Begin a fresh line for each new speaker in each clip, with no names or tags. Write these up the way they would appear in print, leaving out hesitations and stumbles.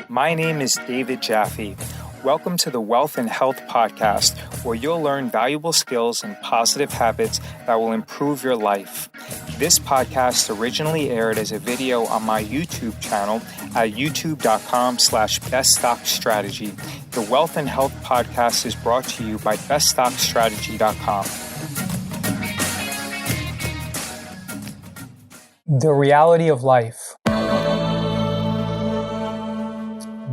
My name is David Jaffe. Welcome to the Wealth and Health Podcast, where you'll learn valuable skills and positive habits that will improve your life. This podcast originally aired as a video on my YouTube channel at youtube.com/beststockstrategy. The Wealth and Health Podcast is brought to you by beststockstrategy.com. The reality of life.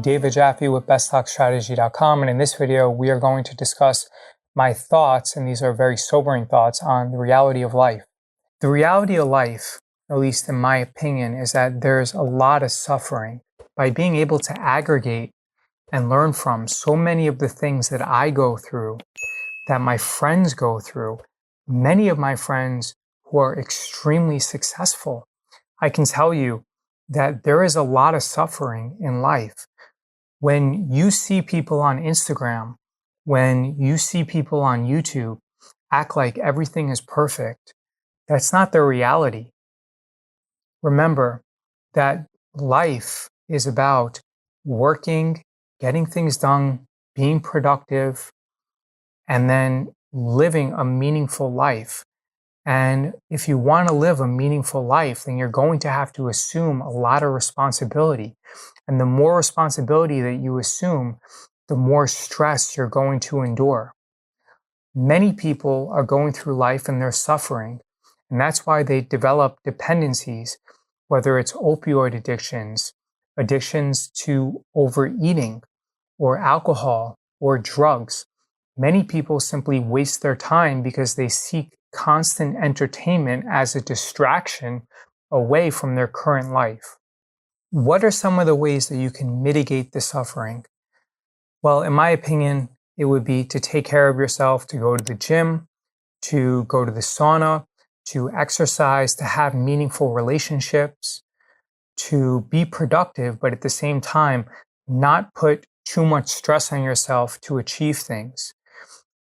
David Jaffe with beststockstrategy.com, and in this video we are going to discuss my thoughts, and these are very sobering thoughts, on the reality of life. The reality of life, at least in my opinion, is that there's a lot of suffering. By being able to aggregate and learn from so many of the things that I go through, that my friends go through, many of my friends who are extremely successful, I can tell you that there is a lot of suffering in life. When you see people on Instagram, when you see people on YouTube act like everything is perfect, that's not the reality. Remember that life is about working, getting things done, being productive, and then living a meaningful life. And if you want to live a meaningful life, then you're going to have to assume a lot of responsibility. And the more responsibility that you assume, the more stress you're going to endure. Many people are going through life and they're suffering. And that's why they develop dependencies, whether it's opioid addictions, addictions to overeating, or alcohol, or drugs. Many people simply waste their time because they seek constant entertainment as a distraction away from their current life. What are some of the ways that you can mitigate the suffering? Well, in my opinion, it would be to take care of yourself, to go to the gym, to go to the sauna, to exercise, to have meaningful relationships, to be productive, but at the same time, not put too much stress on yourself to achieve things.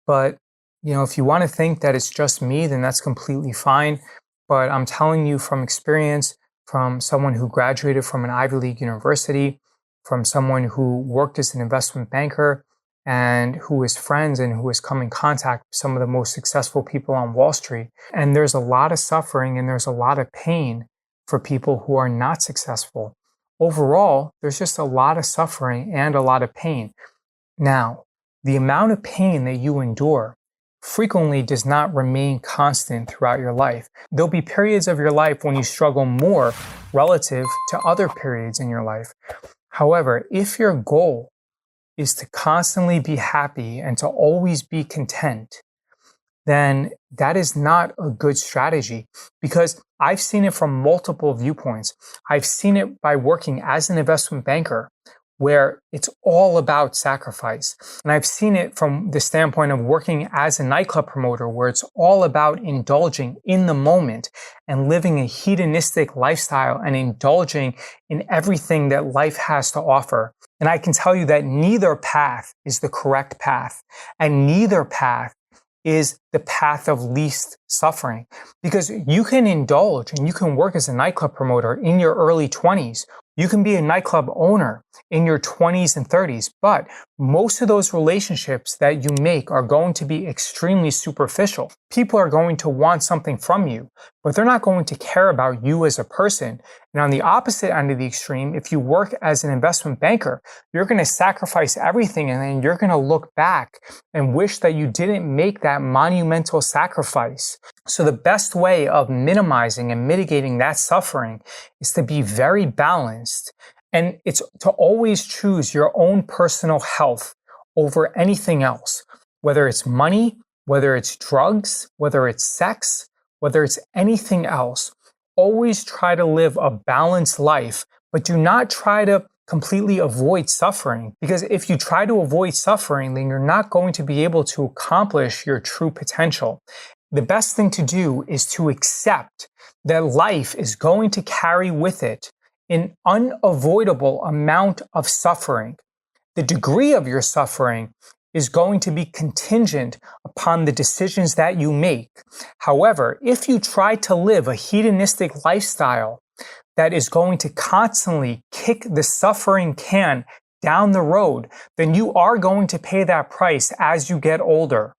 But if you want to think that it's just me, then that's completely fine. But I'm telling you from experience, from someone who graduated from an Ivy League university, from someone who worked as an investment banker, and who is friends and who has come in contact with some of the most successful people on Wall Street. And there's a lot of suffering and there's a lot of pain for people who are not successful. Overall, there's just a lot of suffering and a lot of pain. Now, the amount of pain that you endure frequently does not remain constant throughout your life. There'll be periods of your life when you struggle more relative to other periods in your life. However, if your goal is to constantly be happy and to always be content, then that is not a good strategy, because I've seen it from multiple viewpoints. I've seen it by working as an investment banker, where it's all about sacrifice. And I've seen it from the standpoint of working as a nightclub promoter, where it's all about indulging in the moment and living a hedonistic lifestyle and indulging in everything that life has to offer. And I can tell you that neither path is the correct path, and neither path is the path of least suffering, because you can indulge and you can work as a nightclub promoter in your early 20s. You can be a nightclub owner in your 20s and 30s, but most of those relationships that you make are going to be extremely superficial. People are going to want something from you, but they're not going to care about you as a person. And on the opposite end of the extreme, if you work as an investment banker, you're going to sacrifice everything, and then you're going to look back and wish that you didn't make that monumental sacrifice. So the best way of minimizing and mitigating that suffering is to be very balanced. And it's to always choose your own personal health over anything else, whether it's money, whether it's drugs, whether it's sex, whether it's anything else. Always try to live a balanced life, but do not try to completely avoid suffering, because if you try to avoid suffering, then you're not going to be able to accomplish your true potential. The best thing to do is to accept that life is going to carry with it an unavoidable amount of suffering. The degree of your suffering is going to be contingent upon the decisions that you make. However, if you try to live a hedonistic lifestyle that is going to constantly kick the suffering can down the road, then you are going to pay that price as you get older.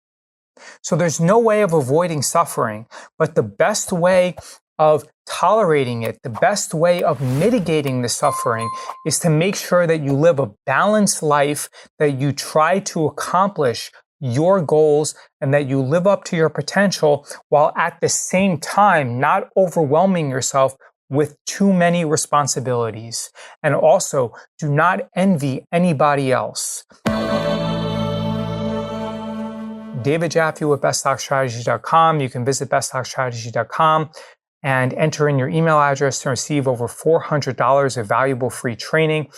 So there's no way of avoiding suffering, but the best way of tolerating it, the best way of mitigating the suffering is to make sure that you live a balanced life, that you try to accomplish your goals, and that you live up to your potential while at the same time not overwhelming yourself with too many responsibilities. And also, do not envy anybody else. David Jaffe with beststockstrategy.com. You can visit beststockstrategy.com and enter in your email address to receive over $400 of valuable free training.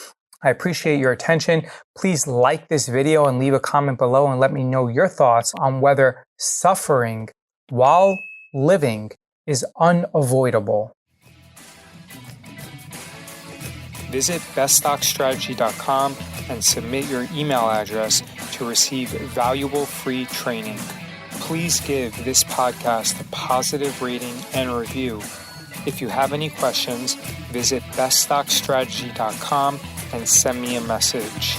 I appreciate your attention. Please like this video and leave a comment below and let me know your thoughts on whether suffering while living is unavoidable. Visit beststockstrategy.com and submit your email address to receive valuable free training. Please give this podcast a positive rating and review. If you have any questions, visit beststockstrategy.com and send me a message.